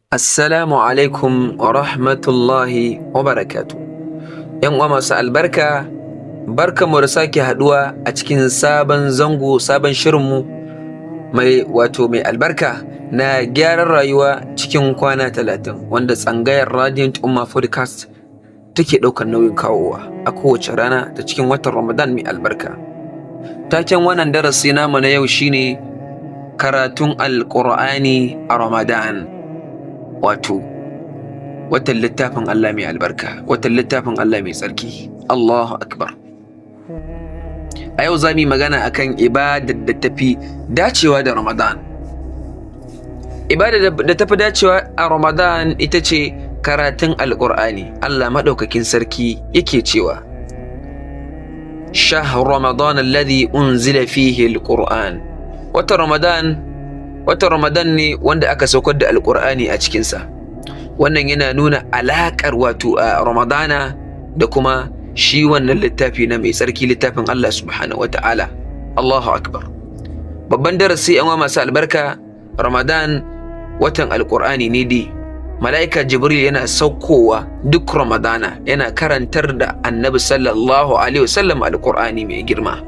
Assalamu alaikum wa rahmatullahi wa barakatu. ‘Yan uwa masu albarka, barkanmu da sake haɗuwa a cikin sabon zango, sabon shirinmu mai albarka na gyaran rayuwa cikin kwana 30, wanda tsangayar Radiant Umma Podcast take ɗaukar nauyin kawowa a kowace rana ta cikin watan Ramadan mai albarka. Taken wannan darasi namu na yau shine karatun Alƙur'ani a Ramadan. Wato watan littafin Allah mai albarka, watan littafin Allah mai tsarki. Allahu akbar. A yau za mu yi magana akan ibadar da tafi dacewa da Ramadan. Ibadar da tafi dacewa a Ramadan ita ce karatun Alƙur'ani. Allah maɗaukakin sarki yake cewa shahru Ramadan alladhi unzila fihi alqur'an. Watan Ramadan ne wanda aka saukar da Alƙur'ani a cikinsa. Wannan yana nuna alaƙar a Ramadana da kuma shi wannan littafi na mai tsarki, littafin Allah subhanahu wata'ala. Allahu akbar. Babban darasi yan masu albarka, Ramadan watan Alƙur'ani ne dai. Mala'ika Jibril yana saukowa duk Ramadana yana karantar da Annabi sallallahu alaihi wasallam Alƙur'ani mai girma.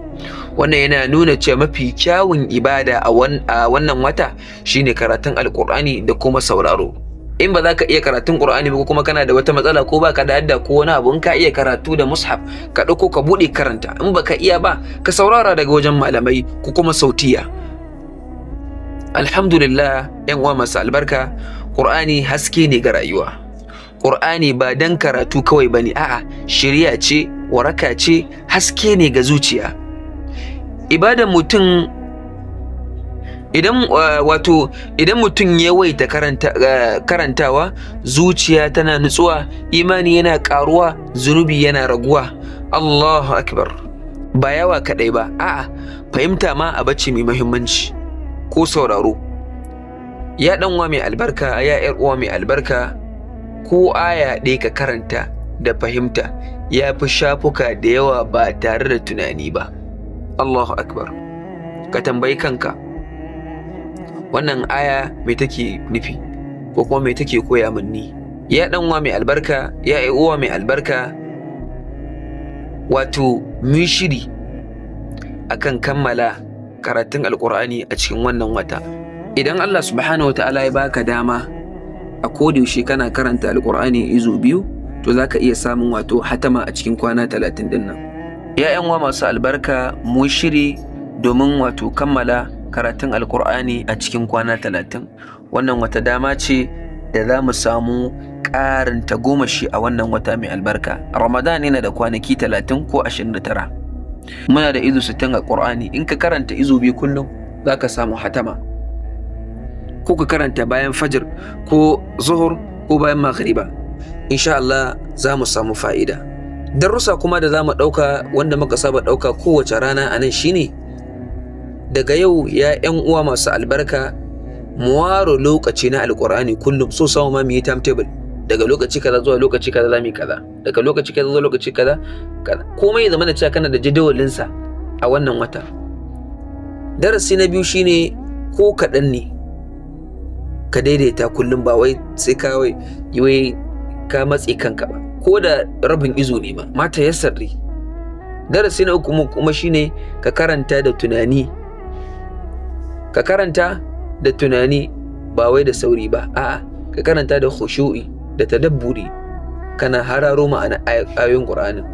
Wannan yana nuna cewa mafi kyawun ibada a wannan wata shine karatun Alƙur'ani da kuma sauraro. In ba za ka iya karatun Ƙur'ani ba, ko kuma kana da wata matsala, ko ba ka da hadda ko wani abu, in ka iya karatu da mushaf ka ɗauko ka buɗe karanta. In ba ka iya ba, ka saurara daga wajen malamai ko kuma sautiya. Alhamdulillah, yan uwa masu albarka, Ƙur'ani haske ne ga rayuwa. Ƙur'ani ba dan karatu kawai bane, a'a, shiriya ce, waraka ce, haske ne ga zuciya. Ibadan mutum idan mutum ya waita karantawa, zuciya tana nutsuwa, imani yana ƙaruwa, zunubi yana raguwa. Allahu akbar. Ba yawa kaɗai ba, a'a, fahimta ma a bacci mai muhimmanci, ko sauraro. Ya ɗan uwa mai albarka, ya ƴar uwa mai albarka, ko aya ɗaya ka karanta da fahimta ya fi shafuka da yawa ba tare da tunani ba. Allahu akbar. Ka tambayi kanka, wannan aya me take nufi, ko kuma me take koya min ni? Ya dan uwa mai albarka, ya ai uwa mai albarka, mu shiri akan kammala karatun Alƙur'ani a cikin wannan wata. Idan Allah subhanahu wataala ya baka dama a kodayaushe kana karanta Alƙur'ani izu 2, to zaka iya samun hatama a cikin kwana 30 din nan. ‘Ya'yan uwa masu albarka, mu shiri domin kammala karatun Alƙur'ani a cikin kwana 30. Wannan wata dama ce da za mu samu ƙarin tagomashi a wannan wata mai albarka. Ramadan yana da kwanaki 30 ko 29. Muna da izu 60 a Ƙur'ani. In ka karanta izu 2 kullum, za ka samu hatama. Ko ka karanta bayan fajr ko zuhur ko bayan maghriba. Insha Allah za mu samu fa'ida. Darussa kuma da za mu ɗauka, wanda muka saba ɗauka kowace rana a nan, shine daga yau ya ‘yan uwa masu albarka, mu ware lokaci na Alƙur'ani kullum. So samu ma mu yi timetable, daga lokaci kaza zuwa lokaci kaza za mu yi kaza, daga lokaci kaza zuwa lokaci kaza. Komai ya zama da cewa kana da jadawalinsa a wannan wata. Darasi na biyu shine, ko kaɗan ne ka daidaita kullum, ba wai sai ka ka matse kanka ba, ko da rabin izo ne ma ta yassarri. Darasi na uku kuma shine ka karanta da tunani. Ka karanta da tunani, ba wai da sauri ba, a'a, ka karanta da khushu'i da tadabburi, kana hararo ma'ana ayoyin Qur'anin,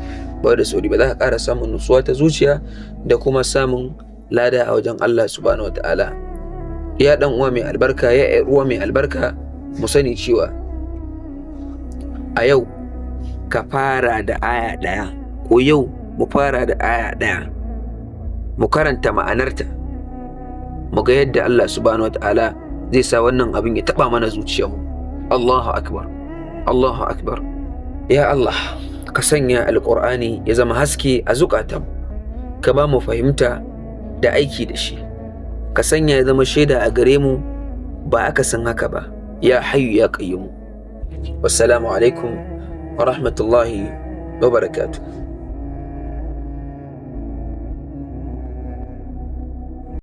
ba wai da sauri ba. Za ka ƙara samun nutsuwa ta zuciya da kuma samun lada a wajen Allah subhanahu wataala. Ya dan uwa mai albarka, ya ƴar uwa mai albarka, mu sani cewa a yau ka fara da aya ɗaya, ko yau mu fara da aya ɗaya, mu karanta ma'anarta, mu ga yadda Allah subhanahu wataala zai sa wannan abin ya taɓa mana zuciyarmu. Allahu akbar, Allahu akbar. Ya Allah, ka sanya Alƙur'ani ya zama haske a zukatanmu, ka ba mu fahimta da aiki da shi, ka sanya ya zama shaida a gare mu, ba akasin haka ba. Ya hayyu ya qayyum. Wassalamu alaikum wa rahmatullahi wa barakatuh.